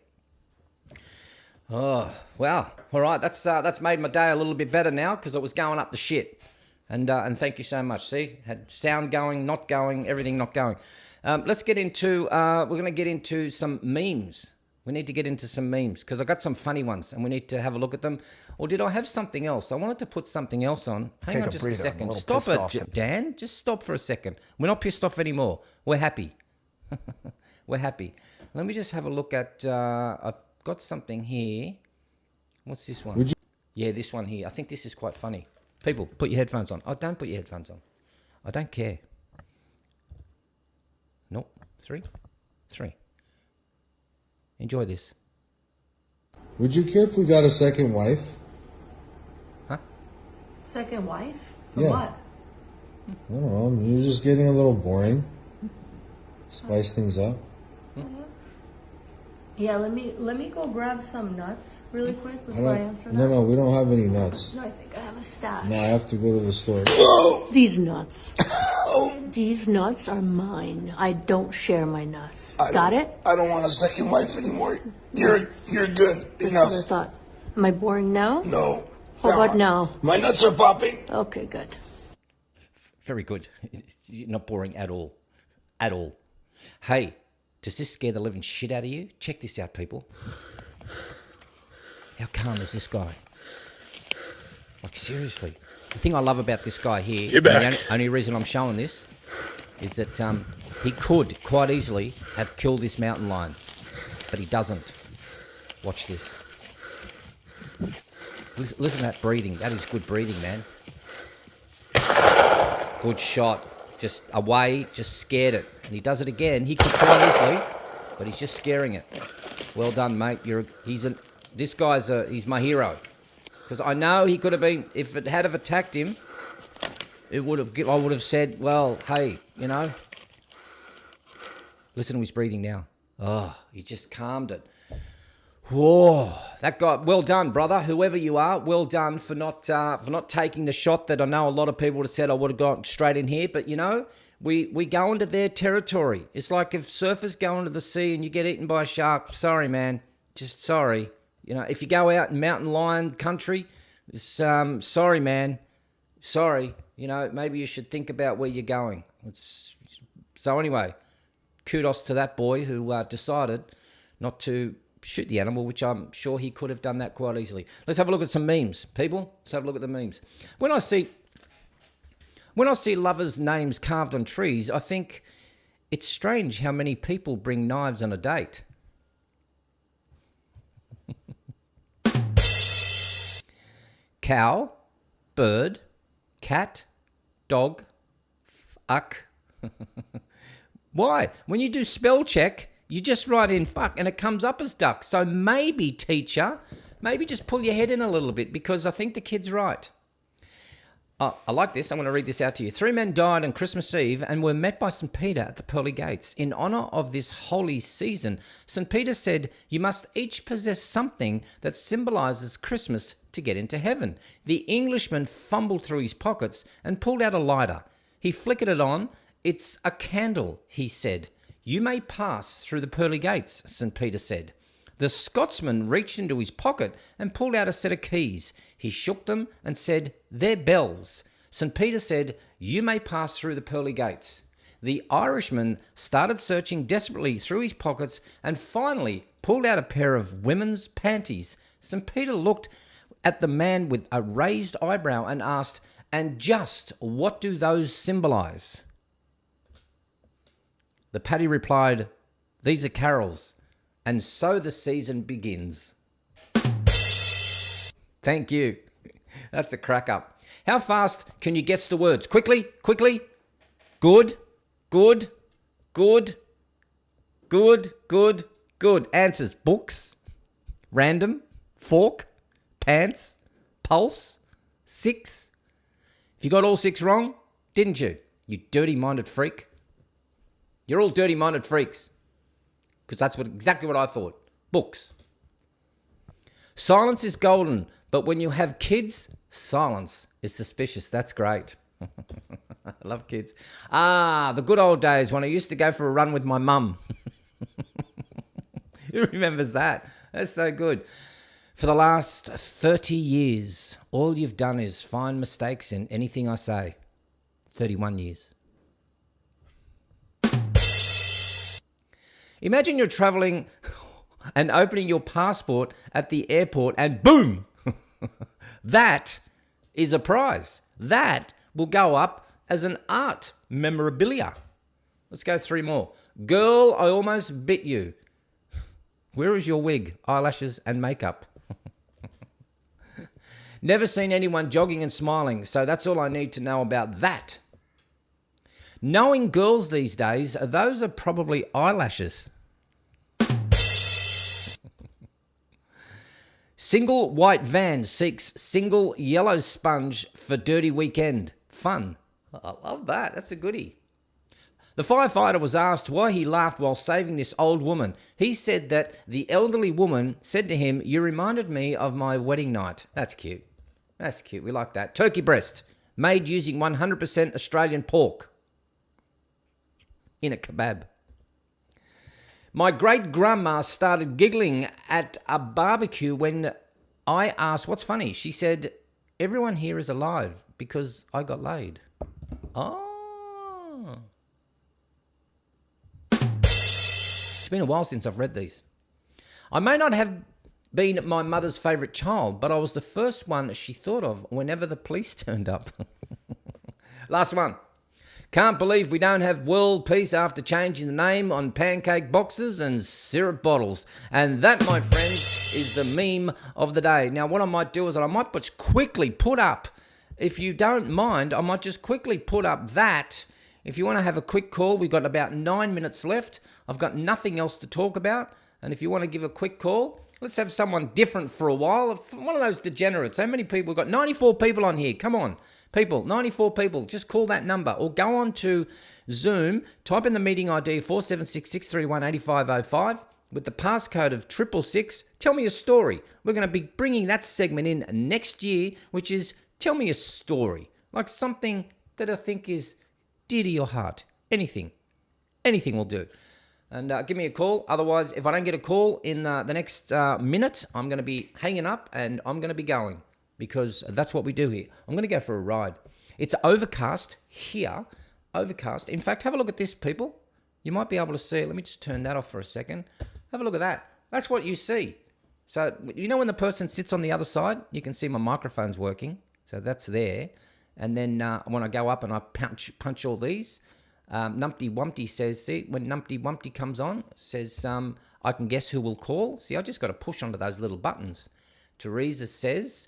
Oh, wow. All right. That's made my day a little bit better now because it was going up the shit. And thank you so much. See, had sound going, not going, everything not going. Let's get into. We're going to get into some memes. We need to get into some memes because I got some funny ones and we need to have a look at them. Or did I have something else? I wanted to put something else on. Hang on just a second. Stop it, Dan. Just stop for a second. We're not pissed off anymore. We're happy. We're happy. Let me just have a look at... I've got something here. What's this one? Yeah, this one here. I think this is quite funny. People, put your headphones on. Oh, don't put your headphones on. I don't care. Nope. Three. Enjoy this. Would you care if we got a second wife? Huh? Second wife? For Yeah. what? I don't know. You're just getting a little boring. Spice things up. Yeah, let me go grab some nuts really quick before I answer that. No, we don't have any nuts. No, I think I have a stash. No, I have to go to the store. These nuts. These nuts are mine. I don't share my nuts. Got it? I don't want a second wife anymore. You're good. That's what I thought. Am I boring now? No. How about now? My nuts are popping. Okay, good. Very good. It's not boring at all. At all. Hey, does this scare the living shit out of you? Check this out, people. How calm is this guy? Like, seriously. The thing I love about this guy here, Get back. and the only reason I'm showing this, is that he could quite easily have killed this mountain lion, but he doesn't. Watch this. Listen to that breathing. That is good breathing, man. Good shot. Just away, just scared it. And he does it again. He could quite easily, but he's just scaring it. Well done, mate. He's my hero. Because I know he could have been, if it had have attacked him, I would have said, well, hey, you know. Listen to his breathing now. Oh, he just calmed it. Whoa, that guy, well done, brother. Whoever you are, well done for not taking the shot that I know a lot of people would have said I would have gone straight in here. But, you know, we go into their territory. It's like if surfers go into the sea and you get eaten by a shark. Sorry, man. Just sorry. You know, if you go out in mountain lion country, it's, sorry, man. Sorry. You know, maybe you should think about where you're going. So anyway, kudos to that boy who decided not to shoot the animal, which I'm sure he could have done that quite easily. Let's have a look at some memes, people. Let's have a look at the memes. When I see lovers' names carved on trees, I think it's strange how many people bring knives on a date. Cow, bird, cat, dog, fuck. Why? When you do spell check, you just write in fuck and it comes up as duck. So maybe, teacher, maybe just pull your head in a little bit because I think the kid's right. I like this. I'm going to read this out to you. 3 men died on Christmas Eve and were met by St. Peter at the pearly gates. In honour of this holy season, St. Peter said, you must each possess something that symbolises Christmas to get into heaven. The Englishman fumbled through his pockets and pulled out a lighter. He flickered it on. It's a candle, he said. You may pass through the pearly gates, St. Peter said. The Scotsman reached into his pocket and pulled out a set of keys. He shook them and said, they're bells. St. Peter said, you may pass through the pearly gates. The Irishman started searching desperately through his pockets and finally pulled out a pair of women's panties. St. Peter looked at the man with a raised eyebrow and asked, and just what do those symbolise? The Paddy replied, these are carols, and so the season begins. Thank you. That's a crack up. How fast can you guess the words? Quickly, quickly. Good, good, good, good, good, good. Answers: books, random, fork, pants, pulse, 6. If you got all 6 wrong, didn't you? You dirty-minded freak. You're all dirty-minded freaks. Because that's exactly what I thought. Books. Silence is golden, but when you have kids, silence is suspicious. That's great. I love kids. The good old days when I used to go for a run with my mum. Who remembers that? That's so good. For the last 30 years, all you've done is find mistakes in anything I say. 31 years. Imagine you're traveling and opening your passport at the airport and boom! That is a prize. That will go up as an art memorabilia. Let's go 3 more. Girl, I almost bit you. Where is your wig, eyelashes and makeup? Never seen anyone jogging and smiling, so that's all I need to know about that. Knowing girls these days, those are probably eyelashes. Single white van seeks single yellow sponge for dirty weekend. Fun. I love that. That's a goodie. The firefighter was asked why he laughed while saving this old woman. He said that the elderly woman said to him, "You reminded me of my wedding night." That's cute. That's cute. We like that. Turkey breast, made using 100% Australian pork in a kebab. My great-grandma started giggling at a barbecue when I asked, "What's funny?" She said, "Everyone here is alive because I got laid." Oh. It's been a while since I've read these. I may not have been my mother's favourite child, but I was the first one she thought of whenever the police turned up. Last one. Can't believe we don't have world peace after changing the name on pancake boxes and syrup bottles. And that, my friends, is the meme of the day. Now, what I might do is I might just quickly put up, if you don't mind, I might just quickly put up that. If you want to have a quick call, we've got about 9 minutes left. I've got nothing else to talk about. And if you want to give a quick call, let's have someone different for a while. One of those degenerates. How many people? We've got 94 people on here. Come on. People, 94 people, just call that number or go on to Zoom, type in the meeting ID 476-631-8505 with the passcode of 666. Tell me a story. We're going to be bringing that segment in next year, which is tell me a story, like something that I think is dear to your heart. Anything will do. And give me a call. Otherwise, if I don't get a call in the next minute, I'm going to be hanging up and I'm going to be going. Because that's what we do here. I'm going to go for a ride. It's overcast here. Overcast. In fact, have a look at this, people. You might be able to see it. Let me just turn that off for a second. Have a look at that. That's what you see. So, you know when the person sits on the other side, you can see my microphone's working. So that's there. And then when I go up and I punch all these, Numpty Wumpty says, see, when Numpty Wumpty comes on, says, I can guess who will call. See, I just got to push onto those little buttons. Teresa says...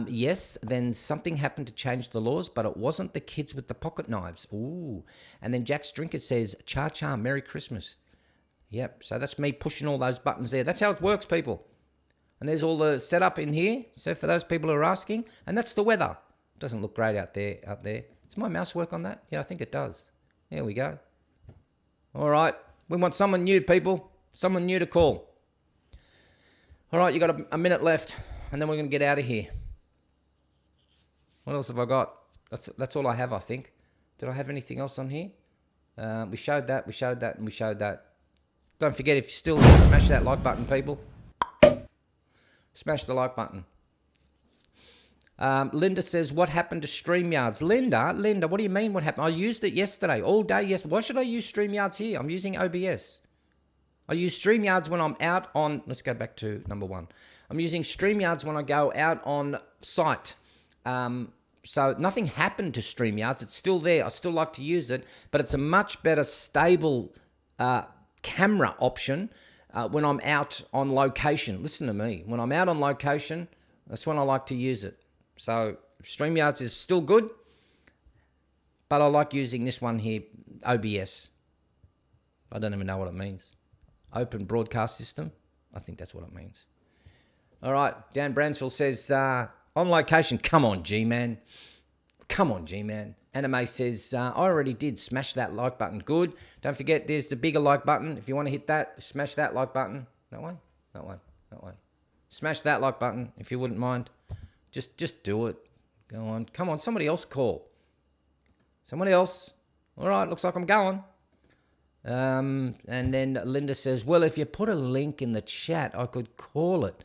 yes, then something happened to change the laws, but it wasn't the kids with the pocket knives. Ooh. And then Jack's Drinker says, cha-cha, Merry Christmas. Yep, so that's me pushing all those buttons there. That's how it works, people. And there's all the setup in here. So for those people who are asking, and that's the weather. It doesn't look great out there. Does my mouse work on that? Yeah, I think it does. There we go. All right. We want someone new, people. Someone new to call. All right, you got a minute left, and then we're going to get out of here. What else have I got? That's all I have, I think. Did I have anything else on here? We showed that, and we showed that. Don't forget, if you're still here, smash that like button, people. Smash the like button. Linda says, what happened to StreamYards? Linda, what do you mean what happened? I used it yesterday, all day yesterday. Why should I use StreamYards here? I'm using OBS. I use StreamYards when I'm out on... Let's go back to number one. I'm using StreamYards when I go out on site. So nothing happened to StreamYards. It's still there. I still like to use it, but it's a much better stable camera option when I'm out on location. Listen to me. When I'm out on location, that's when I like to use it. So StreamYards is still good, but I like using this one here, OBS. I don't even know what it means. Open Broadcast System. I think that's what it means. All right. Dan Bransfield says... on location, come on, G-Man. Come on, G-Man. Anime says, I already did. Smash that like button. Good. Don't forget, there's the bigger like button. If you want to hit that, smash that like button. That way? That way. That way. Smash that like button, if you wouldn't mind. Just do it. Go on. Come on, somebody else call. Somebody else. All right, looks like I'm going. And then Linda says, well, if you put a link in the chat, I could call it.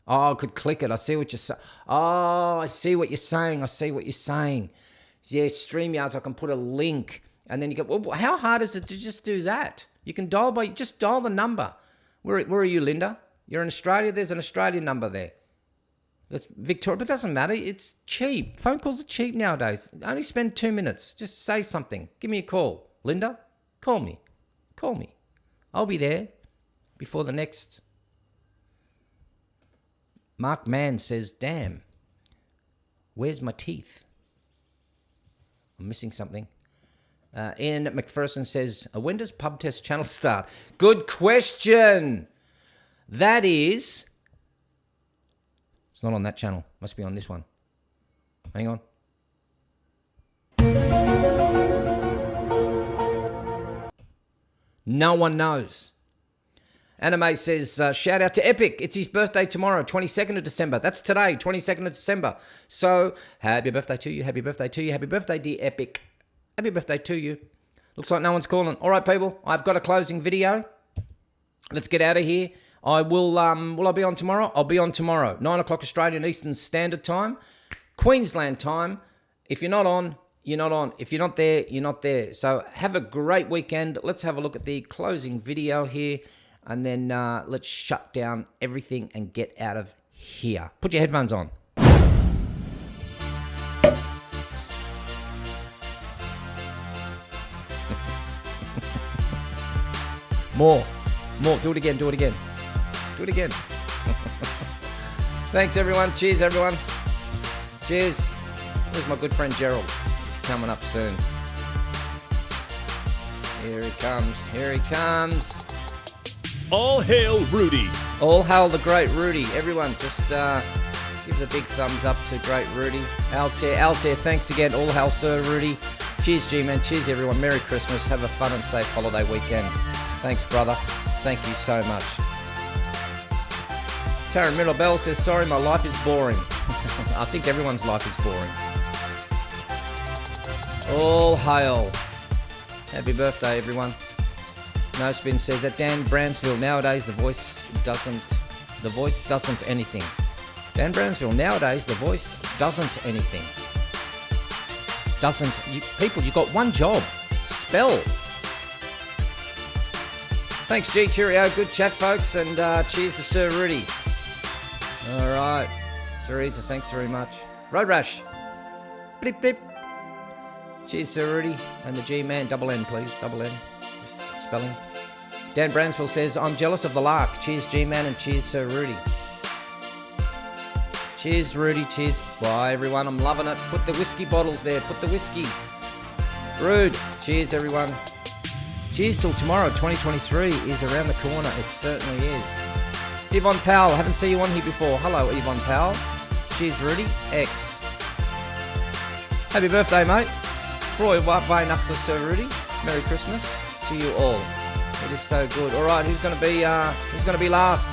Oh, I could click it. I see what you're saying. Oh, I see what you're saying. I see what you're saying. Yeah, StreamYards, I can put a link. And then you go, well, how hard is it to just do that? You can just dial the number. Where are you, Linda? You're in Australia. There's an Australian number there. That's Victoria, but it doesn't matter. It's cheap. Phone calls are cheap nowadays. Only spend 2 minutes. Just say something. Give me a call. Linda, call me. Call me. I'll be there before the next... Mark Mann says, damn, where's my teeth? I'm missing something. Ian McPherson says, when does Pub Test Channel start? Good question. That is It's not on that channel. Must be on this one. Hang on. No one knows. Anime says, shout out to Epic. It's his birthday tomorrow, 22nd of December. That's today, 22nd of December. So, happy birthday to you, happy birthday to you, happy birthday, dear Epic. Happy birthday to you. Looks like no one's calling. All right, people, I've got a closing video. Let's get out of here. I will I be on tomorrow? I'll be on tomorrow, 9 o'clock Australian Eastern Standard Time, Queensland time. If you're not on, you're not on. If you're not there, you're not there. So have a great weekend. Let's have a look at the closing video here. And then let's shut down everything and get out of here. Put your headphones on. More. Do it again. Do it again. Thanks, everyone. Cheers, everyone. Cheers. Where's my good friend Gerald? He's coming up soon. Here he comes. All hail Rudy. All hail the great Rudy. Everyone, just give a big thumbs up to great Rudy. Altair, thanks again. All hail Sir Rudy. Cheers, G-Man. Cheers, everyone. Merry Christmas. Have a fun and safe holiday weekend. Thanks, brother. Thank you so much. Taryn Mirabelle says, sorry, my life is boring. I think everyone's life is boring. All hail. Happy birthday, everyone. No Spin says that Dan Bransfield, nowadays the voice doesn't anything. Dan Bransfield, nowadays the voice doesn't anything. People, you got one job. Spell. Thanks, G. Cheerio. Good chat, folks. And cheers to Sir Rudy. All right. Teresa, thanks very much. Road Rash. Blip, blip. Cheers, Sir Rudy. And the G-Man. Double N, please. Double N. Just spelling. Dan Bransfield says, I'm jealous of the lark. Cheers, G-Man, and cheers, Sir Rudy. Cheers, Rudy. Cheers. Bye, everyone. I'm loving it. Put the whiskey bottles there. Put the whiskey. Rude. Cheers, everyone. Cheers till tomorrow. 2023 is around the corner. It certainly is. Yvonne Powell. Haven't seen you on here before. Hello, Yvonne Powell. Cheers, Rudy. X. Happy birthday, mate. Roy Wayne up to Sir Rudy. Merry Christmas to you all. It is so good. All right, who's going to be last?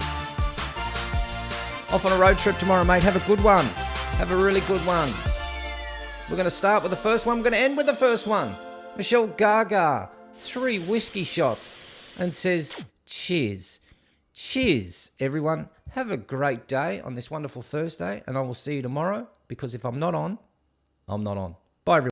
Off on a road trip tomorrow, mate. Have a good one. Have a really good one. We're going to start with the first one. We're going to end with the first one. Michelle Gaga, 3 whiskey shots, and says, cheers. Cheers, everyone. Have a great day on this wonderful Thursday, and I will see you tomorrow, because if I'm not on, I'm not on.